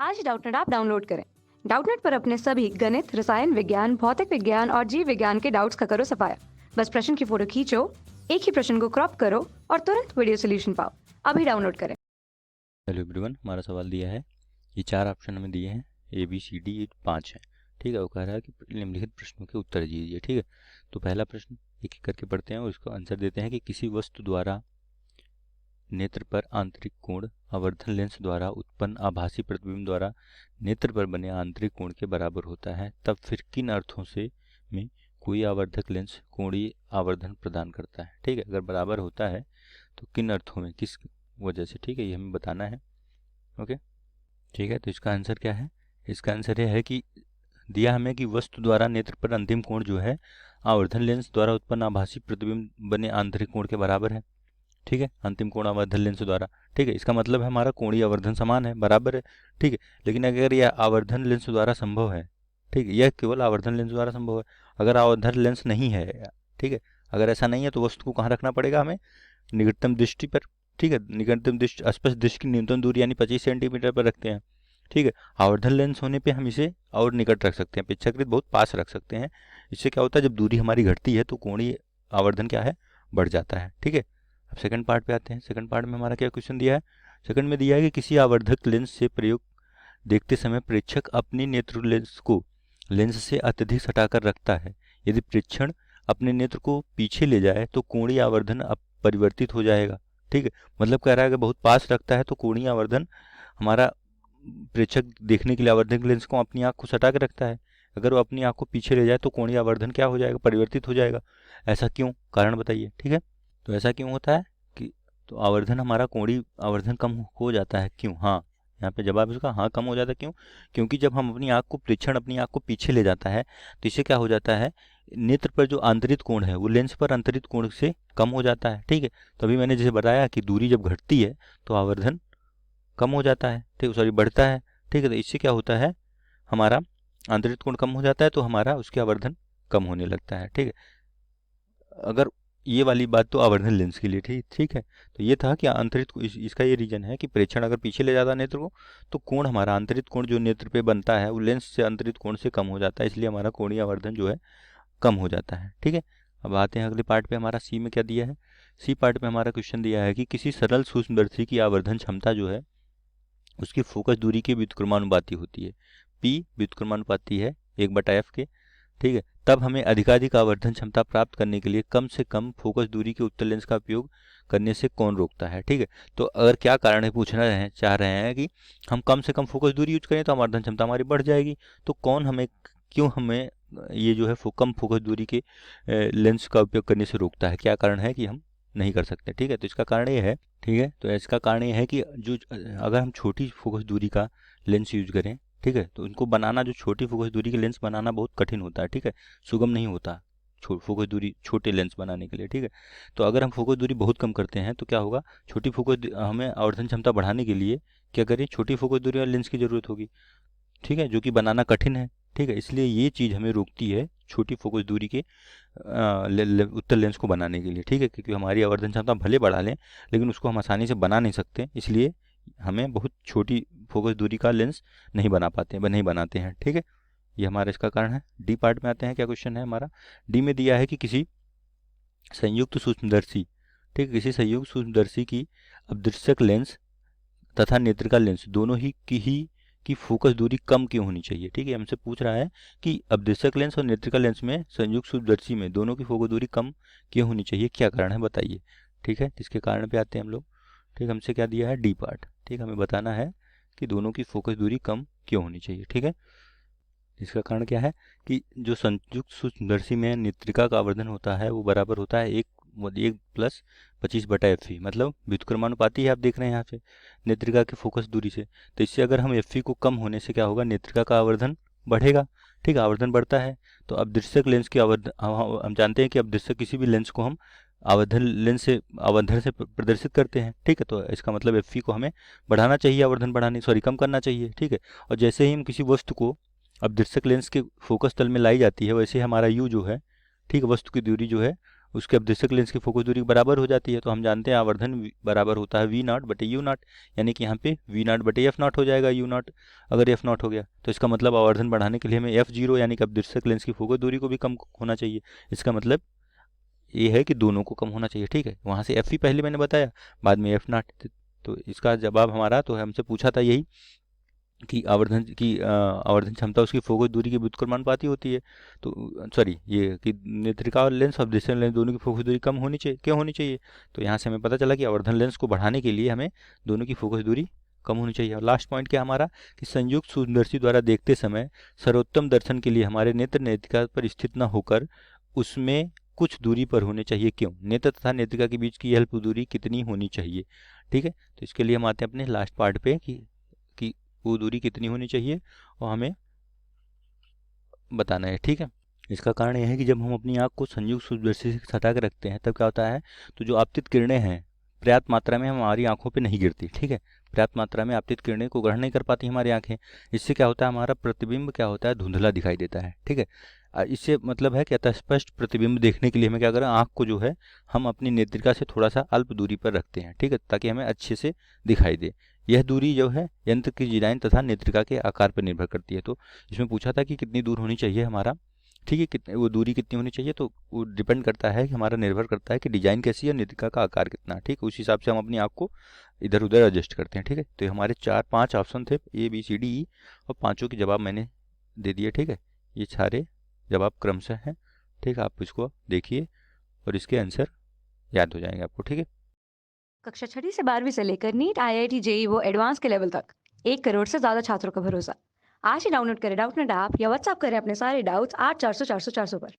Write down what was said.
आज Doubtnut app download करें। Doubtnut पर अपने सभी गणित, रसायन विज्ञान, भौतिक विज्ञान और जीव विज्ञान के डाउट्स का करो सफाया। बस प्रश्न की फोटो खींचो, एक ही प्रश्न को क्रॉप करो और तुरंत वीडियो सोल्यूशन पाओ। अभी डाउनलोड करें। हेलो एवरीवन, हमारा सवाल दिया है, ये 4 ऑप्शन हमें दिए हैं, ए बी सी डी 5 है। ठीक है, वो कह रहा है कि निम्नलिखित प्रश्नों के उत्तर दीजिए। ठीक है, तो पहला प्रश्न एक एक करके पढ़ते हैं और इसको आंसर देते हैं कि किसी वस्तु द्वारा नेत्र पर आंतरिक कोण आवर्धन लेंस द्वारा उत्पन्न आभासी प्रतिबिंब द्वारा नेत्र पर बने आंतरिक कोण के बराबर होता है, तब फिर किन अर्थों से में कोई आवर्धक लेंस कोणीय आवर्धन प्रदान करता है। ठीक है, अगर बराबर होता है तो किन अर्थों में, किस वजह से, ठीक है, ये हमें बताना है। ओके, ठीक है, तो इसका आंसर क्या है? इसका आंसर यह है कि दिया हमें कि वस्तु द्वारा नेत्र पर अंतिम कोण जो है आवर्धन लेंस द्वारा उत्पन्न आभासी प्रतिबिंब बने आंतरिक कोण के बराबर है। ठीक है, अंतिम कोण आवर्धन लेंस द्वारा, ठीक है, इसका मतलब है हमारा कोणीय आवर्धन समान है, बराबर है। ठीक है, लेकिन अगर यह आवर्धन लेंस द्वारा संभव है, ठीक है, यह केवल आवर्धन लेंस द्वारा संभव है, अगर आवर्धन लेंस नहीं है, ठीक है, अगर ऐसा नहीं है तो वस्तु को कहाँ रखना पड़ेगा हमें? निकटतम दृष्टि पर। ठीक है, निकटतम दृष्टि स्पष्ट दृष्टि की न्यूनतम दूरी यानी 25 सेंटीमीटर पर रखते हैं। ठीक है, आवर्धन लेंस होने पे हम इसे और निकट रख सकते हैं, अपेक्षाकृत बहुत पास रख सकते हैं। इससे क्या होता है, जब दूरी हमारी घटती है तो कोणीय आवर्धन क्या है, बढ़ जाता है। ठीक है, अब सेकंड पार्ट पे आते हैं। सेकंड पार्ट में हमारा क्या क्वेश्चन दिया है? सेकंड में दिया है कि किसी आवर्धक लेंस से प्रयोग देखते समय प्रेक्षक अपनी नेत्र लेंस को लेंस से अत्यधिक सटाकर रखता है। यदि प्रेक्षण अपने नेत्र को पीछे ले जाए तो कोणीय आवर्धन परिवर्तित हो जाएगा। ठीक है, मतलब कह रहा है कि बहुत पास रखता है तो कोणीय आवर्धन हमारा प्रेक्षक देखने के लिए आवर्धक लेंस को अपनी आंख को सटा के रखता है। अगर वो अपनी आंख को पीछे ले जाए तो कोणीय आवर्धन क्या हो जाएगा, परिवर्तित हो जाएगा। ऐसा क्यों, कारण बताइए। ठीक है, तो ऐसा क्यों होता है कि तो आवर्धन हमारा कोणीय आवर्धन कम हो जाता है, क्यों? हाँ, यहाँ पे जवाब इसका हाँ, कम हो जाता है। क्यों? क्योंकि जब हम अपनी आंख को प्रेक्षण अपनी आंख को पीछे ले जाता है तो इससे क्या हो जाता है, नेत्र पर जो आंतरिक कोण है वो लेंस पर अंतरित कोण से कम हो जाता है। ठीक है, तो अभी मैंने जैसे बताया कि दूरी जब घटती है तो आवर्धन कम हो जाता है, ठीक, सॉरी बढ़ता है। ठीक है, तो इससे क्या होता है, हमारा आंतरिक कोण कम हो जाता है तो हमारा उसके आवर्धन कम होने लगता है। ठीक है, अगर ये वाली बात तो आवर्धन लेंस के लिए थी। ठीक है, तो ये था कि आंतरिक इसका ये रीजन है कि प्रेक्षण अगर पीछे ले जाता है नेत्र को तो कोण हमारा आंतरिक कोण जो नेत्र पे बनता है वो लेंस से अंतरित कोण से कम हो जाता है, इसलिए हमारा कोणीय आवर्धन जो है कम हो जाता है। ठीक है, अब आते हैं अगले पार्ट पे। हमारा सी में क्या दिया है? सी पार्ट में हमारा क्वेश्चन दिया है कि किसी सरल सूक्ष्मदर्शी की आवर्धन क्षमता जो है उसकी फोकस दूरी के व्युत्क्रमानुपाती होती है। पी व्युत्क्रमानुपाती है 1/f के। ठीक है, तब हमें अधिकाधिक आवर्धन क्षमता प्राप्त करने के लिए कम से कम फोकस दूरी के उत्तल लेंस का उपयोग करने से कौन रोकता है? ठीक है, तो अगर क्या कारण है, पूछना चाह रहे हैं कि हम कम से कम फोकस दूरी यूज करें तो आवर्धन क्षमता हमारी बढ़ जाएगी, तो कौन हमें, क्यों हमें ये जो है कम फोकस दूरी के लेंस का उपयोग करने से रोकता है? क्या कारण है कि हम नहीं कर सकते? ठीक है, तो इसका कारण ये है, ठीक है, तो इसका कारण ये है कि जो अगर हम छोटी फोकस दूरी का लेंस यूज करें, ठीक है, तो उनको बनाना, जो छोटी फोकस दूरी के लेंस बनाना बहुत कठिन होता है। ठीक है, सुगम नहीं होता फोकस दूरी छोटे लेंस बनाने के लिए। ठीक है, तो अगर हम फोकस दूरी बहुत कम करते हैं तो क्या होगा, छोटी फोकस हमें आवर्धन क्षमता बढ़ाने के लिए क्या करें, छोटी फोकस दूरी वाले लेंस की जरूरत होगी। ठीक है, जो कि बनाना कठिन है। ठीक है, इसलिए ये चीज़ हमें रोकती है छोटी फोकस दूरी के उत्तल लेंस को बनाने के लिए। ठीक है, क्योंकि हमारी आवर्धन क्षमता भले बढ़ा लें लेकिन उसको हम आसानी से बना नहीं सकते, इसलिए हमें बहुत छोटी फोकस दूरी का लेंस नहीं बना पाते, नहीं बनाते हैं। ठीक है, ये हमारा इसका कारण है। डी पार्ट में आते हैं। क्या क्वेश्चन है हमारा? डी में दिया है कि किसी संयुक्त सूक्ष्मदर्शी, ठीक है, किसी संयुक्त सूक्ष्मदर्शी की अदृश्यक लेंस तथा नेत्रिका लेंस दोनों की फोकस दूरी कम क्यों होनी चाहिए? ठीक है, हमसे पूछ रहा है कि अवदिशक लेंस और नेत्रिका लेंस में संयुक्त सूक्ष्मदर्शी में दोनों की फोकस दूरी कम क्यों होनी चाहिए, क्या कारण है बताइए। ठीक है, इसके कारण पे आते हैं हम लोग। ठीक, हमसे क्या दिया है? D part. ठीक, हमें बताना है कि दोनों की फोकस दूरी कम क्यों होनी चाहिए। ठीक है, इसका कारण क्या है कि जो संयुक्त सूक्ष्मदर्शी में नेत्रिका का आवर्धन होता है वो बराबर होता है 1 प्लस 25/f, मतलब व्युत्क्रमानुपाती है, आप देख रहे हैं यहाँ पे नेत्रिका की फोकस दूरी से। तो इससे अगर हम एफ को कम होने से क्या होगा, नेत्रिका का आवर्धन बढ़ेगा। ठीक है, आवर्धन बढ़ता है तो अवदृश्यक लेंस की आवर्धन, हम जानते हैं कि अवदृश्यक किसी भी लेंस को हम आवर्धन से प्रदर्शित करते हैं। ठीक है, तो इसका मतलब एफ को हमें बढ़ाना चाहिए, आवर्धन बढ़ाने कम करना चाहिए। ठीक है, और जैसे ही हम किसी वस्तु को अवदृश्यक लेंस के फोकस तल में लाई जाती है वैसे हमारा यू जो है, ठीक है, वस्तु की दूरी जो है उसके अवदर्शक लेंस की फोकस दूरी बराबर हो जाती है। तो हम जानते हैं आवर्धन बराबर होता है वी नॉट बटे यू नॉट, यानी कि यहाँ पे वी नॉट बटे एफ नॉट हो जाएगा यू नॉट। अगर एफ नॉट हो गया तो इसका मतलब आवर्धन बढ़ाने के लिए हमें एफ जीरो यानी कि अवदर्शक लेंस की फोकस दूरी को भी कम होना चाहिए। इसका मतलब ये है कि दोनों को कम होना चाहिए, ठीक है। वहाँ से एफ ही पहले मैंने बताया, बाद में एफ नॉट। तो इसका जवाब हमारा, तो हमसे पूछा था यही कि आवर्धन क्षमता उसकी फोकस दूरी के व्युत्क्रमानुपाती होती है। तो सॉरी, ये कि नेत्रिका और लेंस, अवदर्शन लेंस दोनों की फोकस दूरी कम होनी चाहिए, क्यों होनी चाहिए। तो यहाँ से हमें पता चला कि आवर्धन लेंस को बढ़ाने के लिए हमें दोनों की फोकस दूरी कम होनी चाहिए। और लास्ट पॉइंट क्या हमारा, कि संयुक्त सूक्ष्मदर्शी द्वारा देखते समय सर्वोत्तम दर्शन के लिए हमारे नेत्र नेत्रिका पर स्थित न होकर उसमें कुछ दूरी पर होने चाहिए, क्यों। नेत्र तथा नेत्रिका के बीच की यह दूरी कितनी होनी चाहिए, ठीक है। तो इसके लिए हम आते हैं अपने लास्ट पार्ट पे कि वो दूरी कितनी होनी चाहिए और हमें बताना है, ठीक है। इसका कारण यह है कि जब हम अपनी आँख को संयुक्त सूक्ष्मदर्शी से सटा के रखते हैं तब क्या होता है, तो जो आपतित किरणें हैं पर्याप्त मात्रा में हमारी आंखों पे नहीं गिरती, ठीक है। पर्याप्त मात्रा में आपतित किरणें को ग्रहण नहीं कर पाती हमारी आंखें। इससे क्या होता है, हमारा प्रतिबिंब क्या होता है, धुंधला दिखाई देता है, ठीक है। इससे मतलब है कि अतः स्पष्ट प्रतिबिंब देखने के लिए हमें क्या करें, आँख को जो है हम अपनी नेत्रिका से थोड़ा सा अल्प दूरी पर रखते हैं, ठीक है, ताकि हमें अच्छे से दिखाई दे। यह दूरी जो है यंत्र की डिजाइन तथा नेत्रिका के आकार पर निर्भर करती है। तो इसमें पूछा था कि कितनी दूर होनी चाहिए हमारा, ठीक है, कितने वो दूरी कितनी होनी चाहिए, तो वो डिपेंड करता है कि हमारा निर्भर करता है कि डिजाइन कैसी है, नेत्रिका का आकार कितना, ठीक है। उस हिसाब से हम अपनी आँख को इधर उधर एडजस्ट करते हैं, ठीक है। तो हमारे 4-5 ऑप्शन थे A B C D E, और पांचों के जवाब मैंने दे दिए, ठीक है। ये सारे जवाब क्रमशः हैं, ठीक है। आप इसको देखिए और इसके आंसर याद हो जाएंगे आपको, ठीक है। कक्षा 6वीं से 12वीं से लेकर नीट, IIT, JEE वो एडवांस के लेवल तक 1 करोड़ से ज्यादा छात्रों का भरोसा। आज ही डाउनलोड करें डाउटनेट ऐप या व्हाट्सएप करें अपने सारे डाउट्स 8400 400 400 पर।